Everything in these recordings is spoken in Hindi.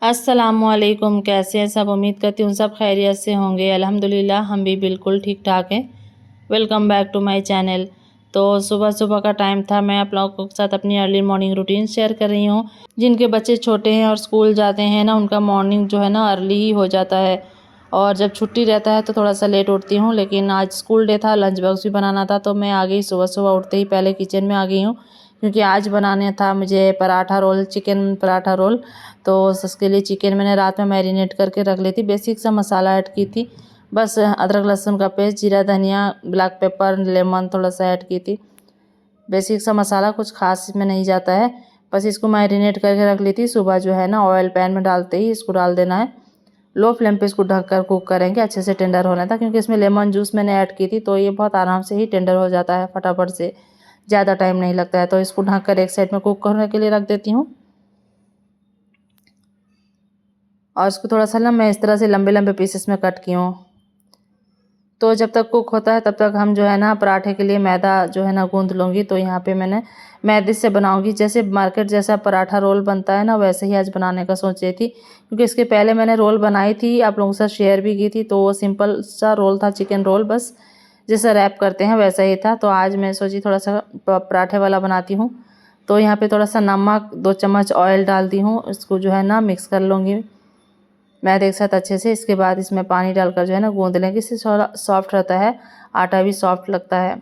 अस्सलामुअलैकुम। कैसे हैं सब? उम्मीद करती हूँ सब खैरियत से होंगे। अल्हम्दुलिल्लाह हम भी बिल्कुल ठीक ठाक हैं। Welcome back to my channel. तो सुबह सुबह का टाइम था, मैं आप लोगों के साथ अपनी अर्ली मॉर्निंग रूटीन शेयर कर रही हूँ। जिनके बच्चे छोटे हैं और स्कूल जाते हैं ना, उनका मॉर्निंग जो है ना अर्ली ही हो जाता है। और जब छुट्टी रहता है तो थोड़ा सा लेट उठती हूँ, लेकिन आज स्कूल डे था, लंच बॉक्स भी बनाना था, तो मैं आ गई सुबह सुबह उठते ही पहले किचन में आ गई हूँ, क्योंकि आज बनाने था मुझे paratha roll, chicken paratha roll. तो उसके लिए चिकन मैंने रात में मैरिनेट करके रख ली थी। बेसिक सा मसाला ऐड की थी, बस अदरक लहसुन का पेस्ट, जीरा धनिया, ब्लैक पेपर, लेमन थोड़ा सा ऐड की थी। बेसिक सा मसाला, कुछ खास इसमें नहीं जाता है। बस इसको मैरिनेट करके रख ली थी। सुबह जो है ना ऑयल पैन में डालते ही इसको डाल देना है। लो फ्लेम पे इसको ढककर कुक करेंगे, अच्छे से टेंडर होने था, क्योंकि इसमें लेमन जूस मैंने ऐड की थी, तो ये बहुत आराम से ही टेंडर हो जाता है, फटाफट से, ज़्यादा टाइम नहीं लगता है। तो इसको ढककर एक साइड में कुक करने के लिए रख देती हूँ। और इसको थोड़ा सा ना मैं इस तरह से लंबे लंबे पीसेस में कट की हूँ। तो जब तक कुक होता है तब तक हम जो है ना पराठे के लिए मैदा जो है ना गूंथ लूँगी। तो यहाँ पे मैंने मैदे से बनाऊँगी, जैसे मार्केट जैसा पराठा रोल बनता है ना, वैसे ही आज बनाने का सोच रही थी, क्योंकि इसके पहले मैंने रोल बनाई थी, आप लोगों के साथ शेयर भी की थी। तो वो सिंपल सा रोल था, चिकन रोल, बस जैसा रैप करते हैं वैसा ही था। तो आज मैं सोची थोड़ा सा पराठे वाला बनाती हूँ। तो यहाँ पे थोड़ा सा नमक, 2 चम्मच ऑयल डाल दी हूँ। इसको जो है ना मिक्स कर लूँगी मैदे के साथ अच्छे से। इसके बाद इसमें पानी डालकर जो है ना गूंद लेंगे, इससे थोड़ा सॉफ्ट रहता है, आटा भी सॉफ्ट लगता है,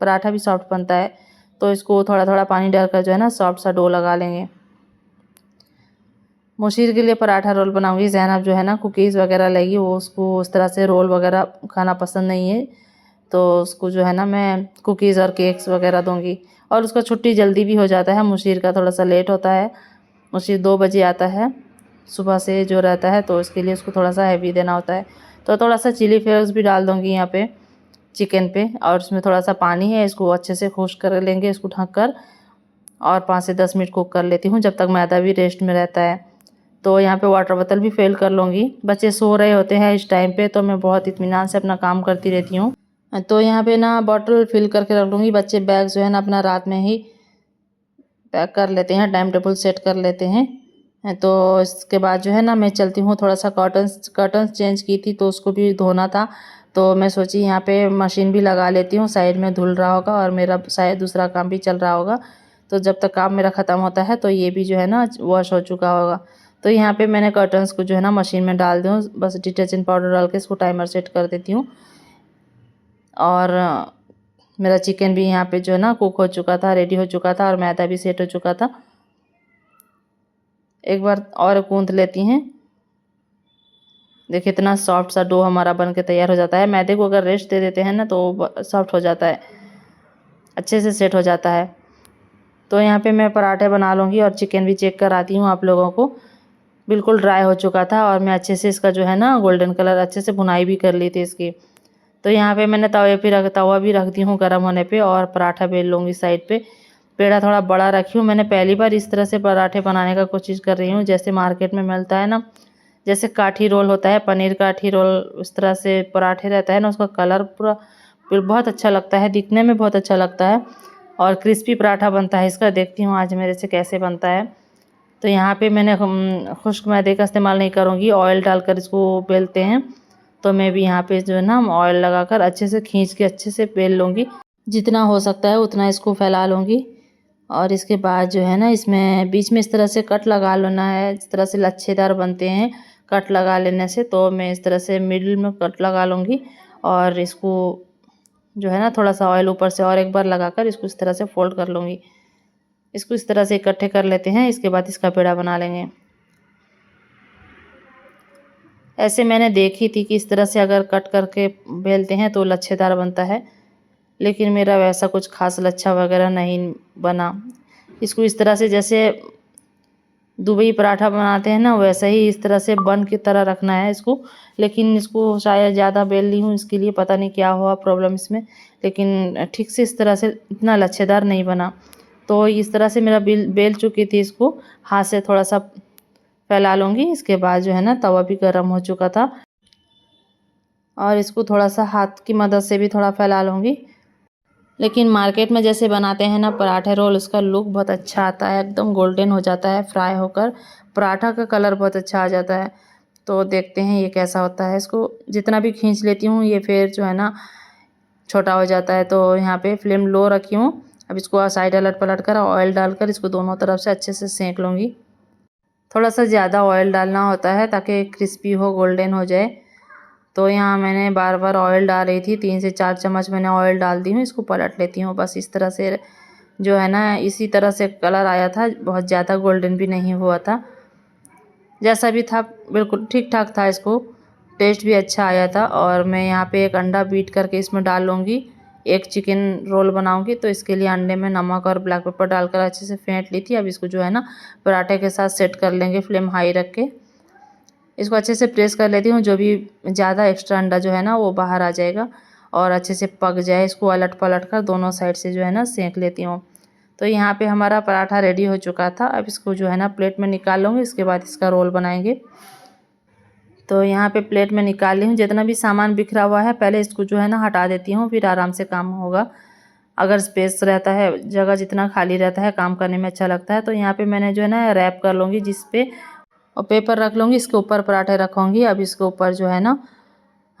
पराठा भी सॉफ्ट बनता है। तो इसको थोड़ा थोड़ा पानी डालकर जो है ना सॉफ्ट सा डो लगा लेंगे। मुशीर के लिए पराठा रोल बनाऊंगी। ज़ैनब जो है ना कुकीज़ वगैरह लेगी, वो उसको उस तरह से रोल वगैरह खाना पसंद नहीं है, तो उसको जो है ना मैं कुकीज़ और केक्स वगैरह दूंगी। और उसका छुट्टी जल्दी भी हो जाता है, मुशीर का थोड़ा सा लेट होता है। मुशीर 2 बजे आता है सुबह से जो रहता है, तो उसके लिए उसको थोड़ा सा हैवी देना होता है। तो थोड़ा सा चिली फ्लेक्स भी डाल दूँगी यहाँ पे चिकन पे, और उसमें थोड़ा सा पानी है, इसको अच्छे से खुश्क कर लेंगे, इसको ढक कर। और 5 से 10 मिनट कुक कर लेती हूँ, जब तक मैदा भी रेस्ट में रहता है। तो यहाँ पे वाटर बोतल भी फिल कर लूँगी। बच्चे सो रहे होते हैं इस टाइम पे, तो मैं बहुत इत्मीनान से अपना काम करती रहती हूँ। तो यहाँ पे ना बॉटल फिल करके रख लूँगी। बच्चे बैग जो है ना अपना रात में ही पैक कर लेते हैं, टाइम टेबल सेट कर लेते हैं। तो इसके बाद जो है ना मैं चलती हूँ, थोड़ा सा कर्टन्स चेंज की थी, तो उसको भी धोना था। तो मैं सोची यहाँ पे मशीन भी लगा लेती हूँ, साइड में धुल रहा होगा और मेरा शायद दूसरा काम भी चल रहा होगा। तो जब तक काम मेरा ख़त्म होता है तो ये भी जो है ना वॉश हो चुका होगा। तो यहाँ पे मैंने कर्टन्स को जो है ना मशीन में डाल दूँ, बस डिटर्जेंट पाउडर डाल के इसको टाइमर सेट कर देती हूँ। और मेरा चिकन भी यहाँ पे जो है ना कुक हो चुका था, रेडी हो चुका था, और मैदा भी सेट हो चुका था। एक बार और गूंथ लेती हैं। देखिए इतना सॉफ्ट सा डो हमारा बन के तैयार हो जाता है। मैदे को अगर रेस्ट दे देते हैं ना तो सॉफ्ट हो जाता है, अच्छे से सेट हो जाता है। तो यहाँ पे मैं पराठे बना लूँगी, और चिकन भी चेक कराती हूँ आप लोगों को। बिल्कुल ड्राई हो चुका था, और मैं अच्छे से इसका जो है ना गोल्डन कलर अच्छे से भुनाई भी कर ली थी इसकी। तो यहाँ पे मैंने तवा भी रख दी हूँ गर्म होने पे, और पराठा बेल लूँगी साइड पे। पेड़ा थोड़ा बड़ा रखी हूँ, मैंने पहली बार इस तरह से पराठे बनाने का कोशिश कर रही हूँ, जैसे मार्केट में मिलता है ना, जैसे काठी रोल होता है, पनीर काठी रोल, उस तरह से पराठे रहता है ना, उसका कलर पूरा बहुत अच्छा लगता है, दिखने में बहुत अच्छा लगता है, और क्रिस्पी पराठा बनता है इसका। देखती हूँ आज मेरे से कैसे बनता है। तो यहाँ पे मैंने खुश्क मैदे का इस्तेमाल नहीं करूँगी, ऑयल डालकर इसको बेलते हैं। तो मैं भी यहाँ पे जो है ना ऑयल लगाकर अच्छे से खींच के अच्छे से बेल लूँगी, जितना हो सकता है उतना इसको फैला लूँगी। और इसके बाद जो है ना इसमें बीच में इस तरह से कट लगा लेना है, जिस तरह से लच्छेदार बनते हैं कट लगा लेने से। तो मैं इस तरह से मिडिल में कट लगा लूँगी, और इसको जो है ना थोड़ा सा ऑयल ऊपर से और एक बार लगाकर इसको इस तरह से फोल्ड कर लूँगी। इसको इस तरह से इकट्ठे कर लेते हैं, इसके बाद इसका पेड़ा बना लेंगे। ऐसे मैंने देखी थी कि इस तरह से अगर कट करके बेलते हैं तो लच्छेदार बनता है, लेकिन मेरा वैसा कुछ खास लच्छा वगैरह नहीं बना। इसको इस तरह से जैसे दुबई पराठा बनाते हैं ना, वैसा ही इस तरह से बन की तरह रखना है इसको। लेकिन इसको शायद ज़्यादा बेल ली हूँ, इसके लिए पता नहीं क्या हुआ प्रॉब्लम इसमें, लेकिन ठीक से इस तरह से इतना लच्छेदार नहीं बना। तो इस तरह से मेरा बेल चुकी थी, इसको हाथ से थोड़ा सा फैला लूँगी। इसके बाद जो है ना तवा भी गर्म हो चुका था, और इसको थोड़ा सा हाथ की मदद से भी थोड़ा फैला लूँगी। लेकिन मार्केट में जैसे बनाते हैं ना पराठे रोल, उसका लुक बहुत अच्छा आता है, एकदम गोल्डन हो जाता है फ्राई होकर, पराठा का कलर बहुत अच्छा आ जाता है। तो देखते हैं ये कैसा होता है। इसको जितना भी खींच लेती हूँ ये फिर जो है ना छोटा हो जाता है। तो यहाँ पे फ्लेम लो रखी हूँ। अब इसको साइड अलट पलट कर ऑयल डालकर इसको दोनों तरफ से अच्छे से सेंक लूँगी। थोड़ा सा ज़्यादा ऑयल डालना होता है ताकि क्रिस्पी हो, गोल्डन हो जाए। तो यहाँ मैंने बार बार ऑयल डाल रही थी, 3 से 4 चम्मच मैंने ऑयल डाल दी हूँ। इसको पलट लेती हूँ बस इस तरह से, जो है ना इसी तरह से कलर आया था, बहुत ज़्यादा गोल्डन भी नहीं हुआ था, जैसा भी था बिल्कुल ठीक ठाक था। इसको टेस्ट भी अच्छा आया था। और मैं यहाँ पे एक अंडा बीट करके इसमें डाल लूँगी। एक चिकन रोल बनाऊँगी तो इसके लिए अंडे में नमक और ब्लैक पेपर डालकर अच्छे से फेंट ली थी। अब इसको जो है ना पराठे के साथ सेट कर लेंगे, फ्लेम हाई रख के इसको अच्छे से प्रेस कर लेती हूँ। जो भी ज़्यादा एक्स्ट्रा अंडा जो है ना वो बाहर आ जाएगा और अच्छे से पक जाए। इसको अलट पलट कर दोनों साइड से जो है ना सेंक लेती हूँ। तो यहाँ पे हमारा पराठा रेडी हो चुका था। अब इसको जो है ना प्लेट में निकाल लूँगी, इसके बाद इसका रोल बनाएंगे। तो यहाँ पे प्लेट में निकाल ली हूँ। जितना भी सामान बिखरा हुआ है पहले इसको जो है ना हटा देती हूँ, फिर आराम से काम होगा। अगर स्पेस रहता है, जगह जितना खाली रहता है काम करने में अच्छा लगता है। तो यहाँ पे मैंने जो है ना रैप कर लूँगी जिस पे, और पेपर रख लूँगी, इसके ऊपर पराठे रखूँगी। अब इसके ऊपर जो है ना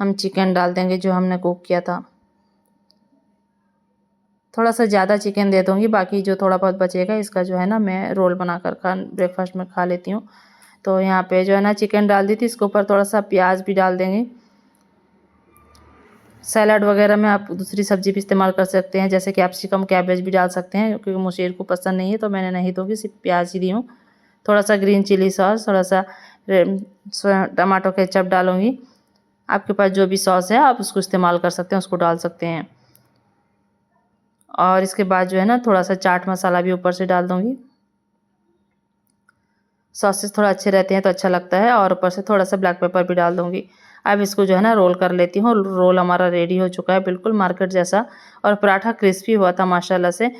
हम चिकन डाल देंगे जो हमने कुक किया था। थोड़ा सा ज़्यादा चिकन दे दूँगी, बाकी जो थोड़ा बहुत बचेगा इसका जो है ना मैं रोल बनाकर ब्रेकफास्ट में खा लेती हूँ। तो यहाँ पे जो है ना चिकन डाल दी थी, इसके ऊपर थोड़ा सा प्याज भी डाल देंगे। सैलड वगैरह में आप दूसरी सब्ज़ी भी इस्तेमाल कर सकते हैं, जैसे कैप्सिकम, कैबेज भी डाल सकते हैं, क्योंकि मुझे को पसंद नहीं है तो मैंने नहीं दूँगी, सिर्फ प्याज ही दी हूँ। थोड़ा सा ग्रीन चिली सॉस, थोड़ा सा टमाटो केचप डालूँगी। आपके पास जो भी सॉस है आप उसको इस्तेमाल कर सकते हैं, उसको डाल सकते हैं। और इसके बाद जो है ना थोड़ा सा चाट मसाला भी ऊपर से डाल दूँगी। सॉसेस थोड़ा अच्छे रहते हैं तो अच्छा लगता है। और ऊपर से थोड़ा सा ब्लैक पेपर भी डाल दूँगी। अब इसको जो है ना रोल कर लेती हूँ। रोल हमारा रेडी हो चुका है, बिल्कुल मार्केट जैसा, और पराठा क्रिस्पी हुआ था माशाल्लाह से,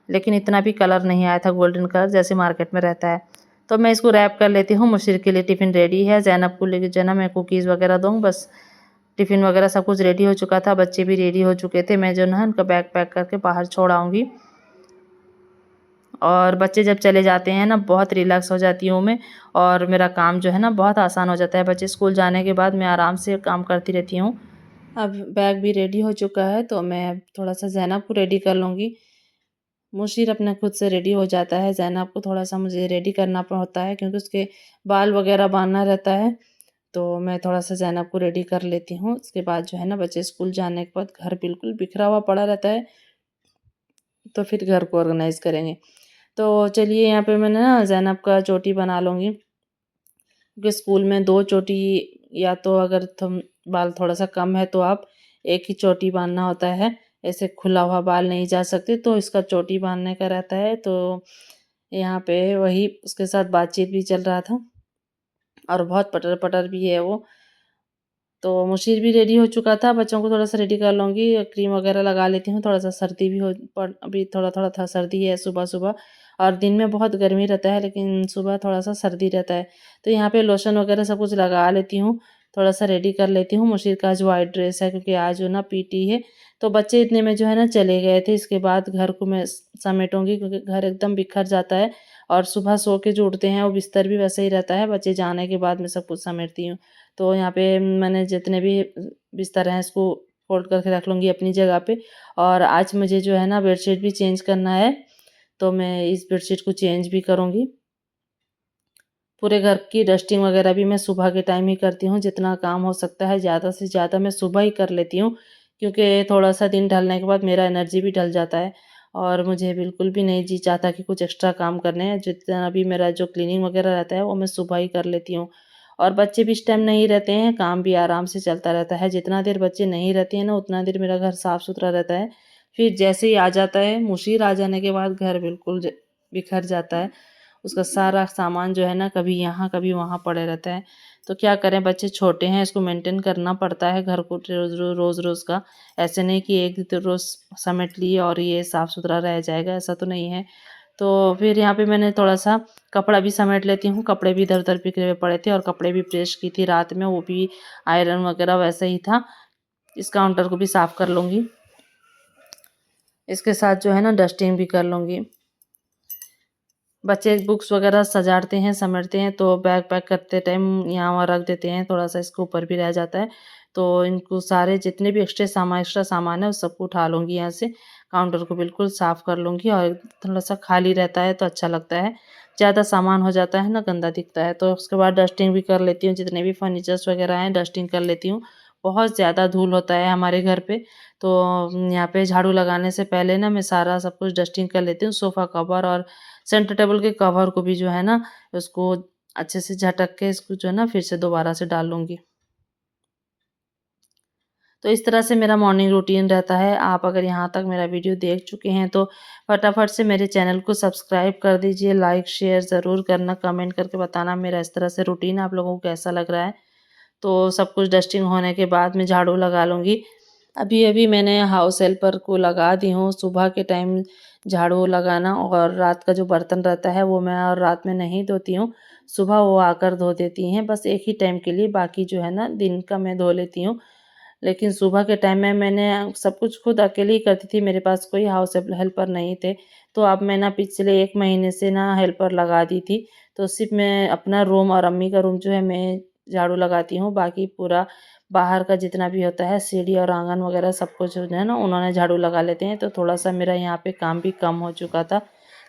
लेकिन इतना भी कलर नहीं आया था गोल्डन कलर जैसे मार्केट में रहता है। तो मैं इसको रैप कर लेती हूँ। मुशीर के लिए टिफ़िन रेडी है, ज़ैनब को लेके जो है ना मैं कुकीज़ वगैरह दूँ, बस टिफ़िन वगैरह सब कुछ रेडी हो चुका था, बच्चे भी रेडी हो चुके थे। मैं जो है उनका बैग पैक करके बाहर छोड़ आऊँगी। और बच्चे जब चले जाते हैं ना बहुत रिलैक्स हो जाती हूँ मैं, और मेरा काम जो है ना बहुत आसान हो जाता है। बच्चे स्कूल जाने के बाद मैं आराम से काम करती रहती हूँ। अब बैग भी रेडी हो चुका है तो मैं थोड़ा सा ज़ैनब को रेडी कर लूँगी। मुशीर अपने खुद से रेडी हो जाता है, ज़ैनब को थोड़ा सा मुझे रेडी करना होता है क्योंकि उसके बाल वगैरह बांधना रहता है। तो मैं थोड़ा सा ज़ैनब को रेडी कर लेती हूँ। उसके बाद जो है ना बच्चे स्कूल जाने के बाद घर बिल्कुल बिखरा हुआ पड़ा रहता है, तो फिर घर को ऑर्गेनाइज़ करेंगे। तो चलिए यहाँ पे मैंने ना ज़ैनब का चोटी बना लूँगी, क्योंकि स्कूल में 2 चोटी, या तो अगर तुम बाल थोड़ा सा कम है तो आप एक ही चोटी बांधना होता है, ऐसे खुला हुआ बाल नहीं जा सकते, तो इसका चोटी बांधने का रहता है। तो यहाँ पे वही उसके साथ बातचीत भी चल रहा था और बहुत पटर पटर भी है वो। तो मुशीर भी रेडी हो चुका था, बच्चों को थोड़ा सा रेडी कर लूँगी, क्रीम वगैरह लगा लेती हूँ। थोड़ा सा सर्दी भी हो पड़ अभी थोड़ा थोड़ा था सर्दी है सुबह सुबह, और दिन में बहुत गर्मी रहता है लेकिन सुबह थोड़ा सा सर्दी रहता है। तो यहाँ पे लोशन वगैरह सब कुछ लगा लेती हूँ, थोड़ा सा रेडी कर लेती हूँ। मुशीर का आज वाइट ड्रेस है क्योंकि आज जो ना पीटी है, तो बच्चे इतने में जो है ना चले गए थे। इसके बाद घर को मैं समेटूँगी क्योंकि घर एकदम बिखर जाता है, और सुबह सो के जो उठते हैं वो बिस्तर भी वैसे ही रहता है। बच्चे जाने के बाद मैं सब कुछ समेटती हूँ। तो यहाँ पे मैंने जितने भी बिस्तर हैं इसको फ़ोल्ड करके रख लूँगी अपनी जगह पे। और आज मुझे जो है ना बेडशीट भी चेंज करना है, तो मैं इस बेडशीट को चेंज भी करूँगी। पूरे घर की डस्टिंग वगैरह भी मैं सुबह के टाइम ही करती हूँ, जितना काम हो सकता है ज़्यादा से ज़्यादा मैं सुबह ही कर लेती हूँ, क्योंकि थोड़ा-सा दिन ढलने के बाद मेरा एनर्जी भी ढल जाता है और मुझे बिल्कुल भी नहीं जी चाहता कि कुछ एक्स्ट्रा काम करने हैं। जितना भी मेरा जो क्लीनिंग वगैरह रहता है वो मैं सुबह ही कर लेती हूँ। और बच्चे भी इस टाइम नहीं रहते हैं, काम भी आराम से चलता रहता है। जितना देर बच्चे नहीं रहते हैं ना उतना देर मेरा घर साफ़-सुथरा रहता है। फिर जैसे ही आ जाता है मुशीर, आ जाने के बाद घर बिल्कुल बिखर जाता है। उसका सारा सामान जो है ना कभी यहाँ कभी वहाँ पड़े रहता है। तो क्या करें, बच्चे छोटे हैं, इसको मेंटेन करना पड़ता है घर को रोज़-रोज़ का। ऐसे नहीं कि एक तो रोज़ समेट लिए और ये साफ़-सुथरा रह जाएगा, ऐसा तो नहीं है। तो फिर यहाँ पे मैंने थोड़ा-सा कपड़ा भी समेट लेती हूँ। कपड़े भी इधर-उधर बिखरे हुए पड़े थे और कपड़े भी प्रेस की थी रात में, वो भी आयरन वगैरह वैसे ही था। इस काउंटर को भी साफ़ कर लूँगी। इसके साथ जो है ना डस्टिंग भी कर लूँगी। बच्चे बुक्स वगैरह सजाते हैं, समेटते हैं तो बैग पैक करते टाइम यहाँ वहाँ रख देते हैं, थोड़ा-सा इसके ऊपर भी रह जाता है। तो इनको सारे जितने भी एक्स्ट्रा सामान है, उस सबको उठा लूँगी यहाँ से, काउंटर को बिल्कुल साफ़ कर लूँगी और थोड़ा-सा खाली रहता है तो अच्छा लगता है। ज़्यादा सामान हो जाता है ना, गंदा दिखता है। तो उसके बाद डस्टिंग भी कर लेती हूँ, जितने भी फर्नीचर्स वगैरह हैं डस्टिंग कर लेती हूँ। बहुत ज़्यादा धूल होता है हमारे घर पे, तो यहाँ पे झाड़ू लगाने से पहले ना मैं सारा सब कुछ डस्टिंग कर लेती हूँ। सोफ़ा कवर और सेंटर टेबल के कवर को भी जो है ना, उसको अच्छे से झटक के इसको जो है ना फिर से दोबारा से डाल लूँगी। तो इस तरह से मेरा मॉर्निंग रूटीन रहता है। आप अगर यहाँ तक मेरा वीडियो देख चुके हैं तो फटाफट से मेरे चैनल को सब्सक्राइब कर दीजिए, लाइक शेयर ज़रूर करना, कमेंट करके बताना मेरा इस तरह से रूटीन आप लोगों को कैसा लग रहा है। तो सब कुछ डस्टिंग होने के बाद मैं झाड़ू लगा लूँगी। अभी-अभी मैंने हाउस हेल्पर को लगा दी हूँ, सुबह के टाइम झाड़ू लगाना, और रात का जो बर्तन रहता है वो मैं और रात में नहीं धोती हूँ, सुबह वो आकर धो देती हैं, बस एक ही टाइम के लिए, बाकी जो है ना दिन का मैं धो लेती हूँ। लेकिन सुबह के टाइम में मैंने सब कुछ खुद अकेले ही करती थी, मेरे पास कोई हाउस हेल्पर नहीं थे। तो अब मैं ना पिछले 1 महीने से ना हेल्पर लगा दी थी, तो सिर्फ़ मैं अपना रूम और अम्मी का रूम जो है मैं झाड़ू लगाती हूँ, बाकी पूरा बाहर का जितना भी होता है सीढ़ी और आँगन वगैरह सब कुछ जो है ना उन्होंने झाड़ू लगा लेते हैं, तो थोड़ा-सा मेरा यहाँ पे काम भी कम हो चुका था।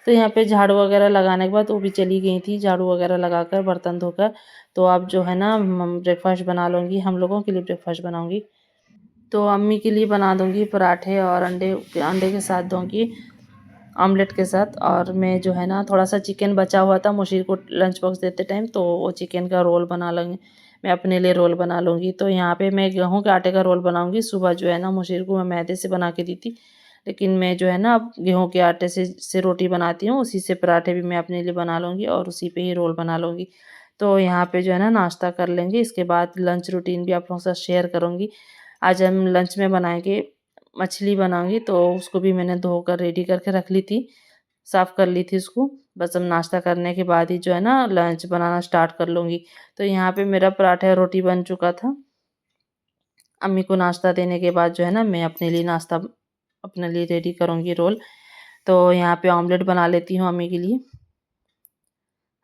तो यहाँ पे झाड़ू वगैरह लगाने के बाद वो भी चली गई थी, झाड़ू वगैरह लगाकर, बर्तन धोकर। तो अब जो है ना ब्रेकफ़ास्ट बना लूँगी, हम लोगों के लिए ब्रेकफ़ास्ट बनाऊँगी। तो अम्मी के लिए बना दूँगी पराठे और अंडे अंडे के साथ दूँगी, ऑमलेट के साथ, और मैं जो है ना थोड़ा-सा चिकन बचा हुआ था मुशीर को लंच बॉक्स देते टाइम, तो वो चिकन का रोल बना लूँगी, मैं अपने लिए रोल बना लूँगी। तो यहाँ पे मैं गेहूँ के आटे का रोल बनाऊँगी, सुबह जो है ना मुशीर को मैं मैदे से बना के दी थी, लेकिन मैं जो है ना अब गेहूँ के आटे से रोटी बनाती हूँ, उसी से पराठे भी मैं अपने लिए बना लूँगी और उसी पे ही रोल बना लूँगी। तो यहाँ पे जो है ना नाश्ता कर लेंगे, इसके बाद लंच रूटीन भी आप लोगों के साथ शेयर करूँगी। आज हम लंच में बनाएँगे मछली बनाऊँगी, तो उसको भी मैंने धोकर रेडी करके रख ली थी, साफ़ कर ली थी उसको। बस अब नाश्ता करने के बाद ही जो है ना लंच बनाना स्टार्ट कर लूँगी। तो यहाँ पे मेरा पराठा और रोटी बन चुका था। अम्मी को नाश्ता देने के बाद जो है ना मैं अपने लिए नाश्ता अपने लिए रेडी करूँगी रोल। तो यहाँ पे ऑमलेट बना लेती हूँ अम्मी के लिए।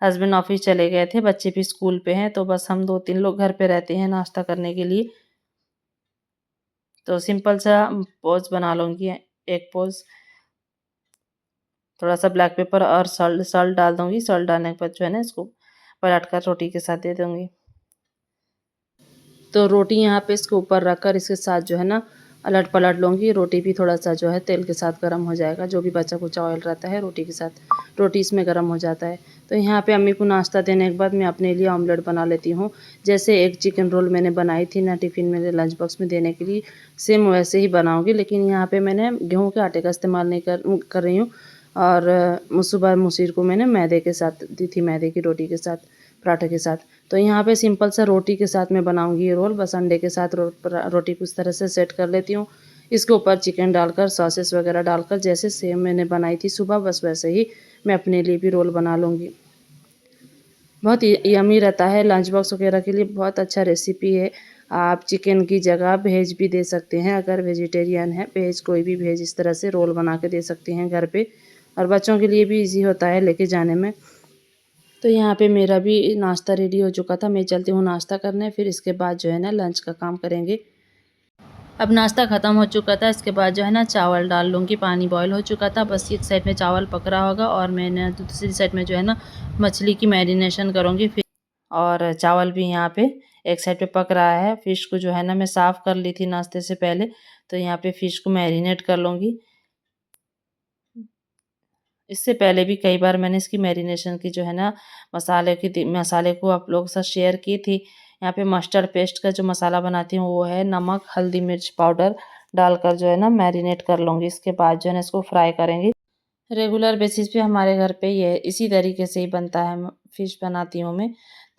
हस्बैंड ऑफ़िस चले गए थे, बच्चे भी स्कूल पे हैं, तो बस हम 2-3 लोग घर पे रहते हैं नाश्ता करने के लिए। तो सिंपल सा पोज़ बना लूँगी, एक पोज़, थोड़ा-सा ब्लैक पेपर और सॉल्ट सॉल्ट डाल दूँगी, सॉल्ट डालने के बाद जो है ना इसको पलट कर रोटी के साथ दे दूँगी। तो रोटी यहाँ पे इसके ऊपर रखकर इसके साथ जो है ना पलट लूँगी, रोटी भी थोड़ा-सा जो है तेल के साथ गरम हो जाएगा, जो भी बचा-कुचा ऑयल रहता है रोटी के साथ, रोटी इसमें गरम हो जाता है। तो यहाँ पे अम्मी को नाश्ता देने के बाद मैं अपने लिए ऑमलेट बना लेती हूँ। जैसे एक चिकन रोल मैंने बनाई थी ना टिफ़िन में लंच बॉक्स में देने के लिए, सेम वैसे ही बनाऊँगी, लेकिन यहाँ पे मैंने गेहूँ के आटे का इस्तेमाल नहीं कर रही हूँ, और सुबह मुसीर को मैंने मैदे के साथ दी थी, मैदे की रोटी के साथ, पराठे के साथ। तो यहाँ पे सिंपल सा रोटी के साथ मैं बनाऊँगी ये रोल, बस अंडे के साथ रोटी को इस तरह से सेट कर लेती हूँ। इसके ऊपर चिकन डालकर, सॉसेस वगैरह डालकर, जैसे सेम मैंने बनाई थी सुबह, बस वैसे ही मैं अपने लिए भी रोल बना लूँगी। बहुत यम्मी रहता है, लंच बॉक्स वगैरह के लिए बहुत अच्छा रेसिपी है। आप चिकन की जगह वेज भी दे सकते हैं, अगर वेजिटेरियन है, वेज कोई भी वेज इस तरह से रोल बना के दे सकते हैं घर पे, और बच्चों के लिए भी ईज़ी होता है लेके जाने में। तो यहाँ पे मेरा भी नाश्ता रेडी हो चुका था, मैं चलती हूँ नाश्ता करने, फिर इसके बाद जो है ना लंच का काम करेंगे। अब नाश्ता ख़त्म हो चुका था, इसके बाद जो है ना चावल डाल लूँगी, पानी बॉयल हो चुका था, बस एक साइड में चावल पक रहा होगा और मैंने दूसरी साइड में जो है ना मछली की मैरिनेशन करूँगी, फिर और चावल भी यहाँ पे एक साइड पे पक रहा है। फ़िश को जो है ना मैं साफ़ कर ली थी नाश्ते से पहले, तो यहाँ पे फ़िश को मैरिनेट कर लूँगी। इससे पहले भी कई बार मैंने इसकी मैरिनेशन की जो है ना मसाले को आप लोगों के साथ शेयर की थी। यहाँ पे मस्टर्ड पेस्ट का जो मसाला बनाती हूँ वो है नमक, हल्दी, मिर्च पाउडर डालकर जो है ना मैरिनेट कर लूँगी। इसके बाद जो है ना इसको फ्राई करेंगे। रेगुलर बेसिस पे हमारे घर पे ये इसी तरीके से ही बनता है, फ़िश बनाती हूँ मैं।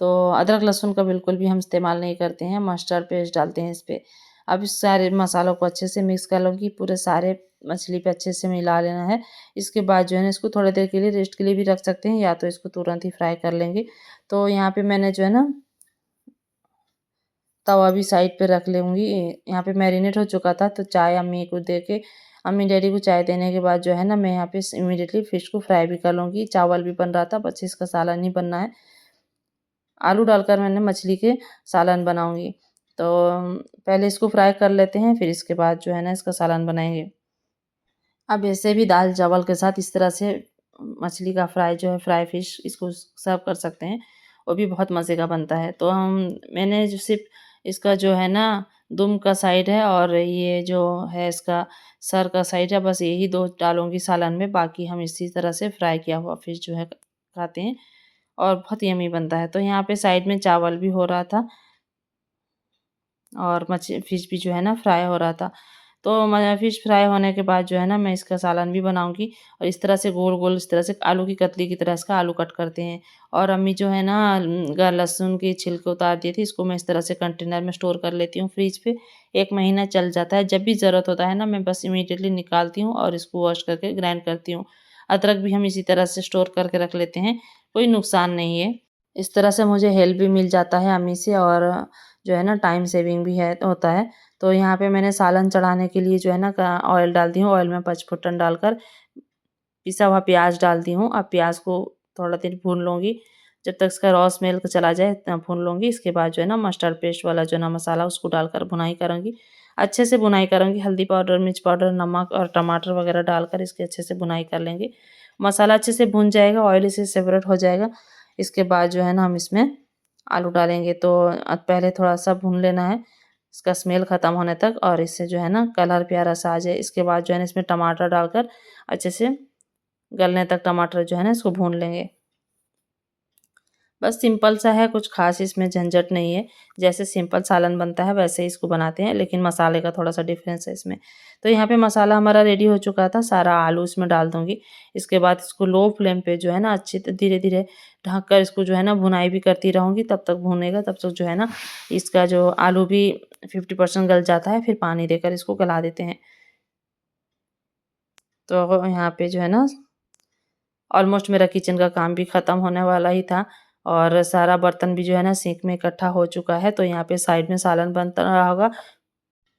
तो अदरक लहसुन का बिल्कुल भी हम इस्तेमाल नहीं करते हैं, मस्टर्ड पेस्ट डालते हैं इस पे। अब इस सारे मसालों को अच्छे से मिक्स कर लूँगी, पूरे सारे मछली पे अच्छे से मिला लेना है। इसके बाद जो है ना इसको थोड़ी देर के लिए रेस्ट के लिए भी रख सकते हैं, या तो इसको तुरंत ही फ्राई कर लेंगे। तो यहाँ पे मैंने जो है ना तवा भी साइड पे रख लूँगी। यहाँ पे मैरिनेट हो चुका था, तो चाय अम्मी को दे के, अम्मी डैडी को चाय देने के बाद जो है ना, मैं यहाँ पे इमीडिएटली फ़िश को फ्राई भी कर लूँगी। चावल भी बन रहा था, बस इसका सालन ही बनना है। आलू डालकर मैंने मछली के सालन बनाऊँगी। तो पहले इसको फ्राई कर लेते हैं, फिर इसके बाद जो है ना, इसका सालन बनाएँगे। अब ऐसे भी दाल चावल के साथ इस तरह से मछली का फ्राई जो है, फ्राई फ़िश, इसको सर्व कर सकते हैं। वो भी बहुत मज़े का बनता है। तो मैंने जो सिर्फ़ इसका जो है ना, दुम का साइड है और ये जो है इसका सर का साइड है, बस यही 2 डालूँगी सालन में। बाकी हम इसी तरह से फ्राई किया हुआ फ़िश जो है खाते हैं और बहुत यम्मी बनता है। तो यहाँ पे साइड में चावल भी हो रहा था और फ़िश भी जो है ना, फ्राई हो रहा था। तो फ़िश फ्राई होने के बाद जो है ना, मैं इसका सालन भी बनाऊँगी और इस तरह से गोल-गोल, इस तरह से आलू की कतली की तरह इसका आलू कट करते हैं। और अम्मी जो है ना, लहसुन के छिलके उतार दिए थे, इसको मैं इस तरह से कंटेनर में स्टोर कर लेती हूँ फ्रिज पे। 1 महीना चल जाता है। जब भी ज़रूरत होता है ना, मैं बस इमीडिएटली निकालती हूँ और इसको वॉश करके ग्राइंड करती हूँ। अदरक भी हम इसी तरह से स्टोर करके रख लेते हैं, कोई नुकसान नहीं है। इस तरह से मुझे हेल्प भी मिल जाता है अम्मी से और जो है ना, टाइम सेविंग भी है होता है। तो यहाँ पे मैंने सालन चढ़ाने के लिए जो है ना, ऑयल डाल दी हूँ। ऑयल में पचफोड़न डालकर पिसा हुआ प्याज डालती हूँ। अब प्याज को थोड़ा देर भून लूँगी, जब तक इसका रॉ स्मेल चला जाए भून लूँगी। इसके बाद जो है ना, मस्टर्ड पेस्ट वाला जो है ना मसाला, उसको डालकर भुनाई करूँगी। अच्छे से भुनाई करूँगी, हल्दी पाउडर, मिर्च पाउडर, नमक और टमाटर वगैरह डालकर इसकी अच्छे से भुनाई कर लेंगे। मसाला अच्छे से भुन जाएगा, ऑयल इससे सेपरेट हो जाएगा। इसके बाद जो है ना, हम इसमें आलू डालेंगे। तो पहले थोड़ा-सा भून लेना है, इसका स्मेल ख़त्म होने तक, और इससे जो है ना, कलर प्यारा सा आ जाए। इसके बाद जो है ना, इसमें टमाटर डालकर अच्छे से गलने तक टमाटर जो है ना, इसको भून लेंगे। बस सिंपल सा है, कुछ ख़ास इसमें झंझट नहीं है। जैसे सिंपल सालन बनता है वैसे ही इसको बनाते हैं, लेकिन मसाले का थोड़ा-सा डिफ़रेंस है इसमें। तो यहाँ पे मसाला हमारा रेडी हो चुका था, सारा आलू इसमें डाल दूँगी। इसके बाद इसको लो फ्लेम पे जो है ना, अच्छे धीरे-धीरे ढक कर इसको जो है ना, भुनाई भी करती रहूँगी। तब तक भुनेगा, तब तक जो है ना, इसका जो आलू भी 50% गल जाता है, फिर पानी देकर इसको गला देते हैं। तो यहाँ पे जो है ना, ऑलमोस्ट मेरा किचन का काम भी ख़त्म होने वाला ही था और सारा बर्तन भी जो है ना, सिंक में इकट्ठा हो चुका है। तो यहाँ पे साइड में सालन बनता रहा होगा।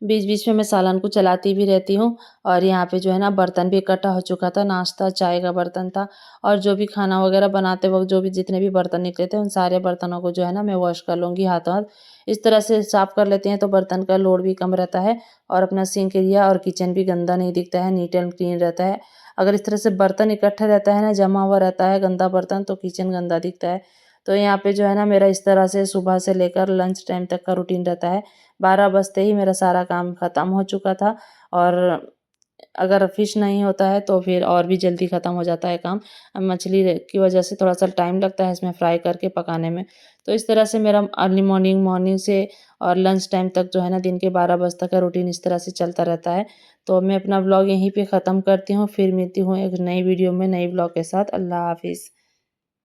बीच-बीच में मैं सालन को चलाती भी रहती हूँ और यहाँ पे जो है ना, बर्तन भी इकट्ठा हो चुका था। नाश्ता, चाय का बर्तन था और जो भी खाना वगैरह बनाते वक़्त जो भी जितने भी बर्तन निकले थे, उन सारे बर्तनों को जो है ना, मैं वॉश कर लूँगी हाथों-हाथ। इस तरह से साफ़ कर लेते हैं तो बर्तन का लोड भी कम रहता है और अपना सिंक एरिया और किचन भी गंदा नहीं दिखता है, नीट एंड क्लीन रहता है। अगर इस तरह से बर्तन इकट्ठा रहता है ना, जमा हुआ रहता है गंदा बर्तन, तो किचन गंदा दिखता है। तो यहाँ पे जो है ना, मेरा इस तरह से सुबह से लेकर लंच टाइम तक का रूटीन रहता है। 12 बजते ही मेरा सारा काम ख़त्म हो चुका था और अगर फ़िश नहीं होता है तो फिर और भी जल्दी ख़त्म हो जाता है काम। अब मछली की वजह से थोड़ा-सा टाइम लगता है इसमें फ्राई करके पकाने में। तो इस तरह से मेरा अर्ली मॉर्निंग से और लंच टाइम तक जो है ना, दिन के 12 बजे तक का रूटीन इस तरह से चलता रहता है। तो मैं अपना व्लॉग यहीं पे ख़त्म करती हूँ, फिर मिलती हूँ एक नई वीडियो में, नई व्लॉग के साथ। अल्लाह हाफ़िज़।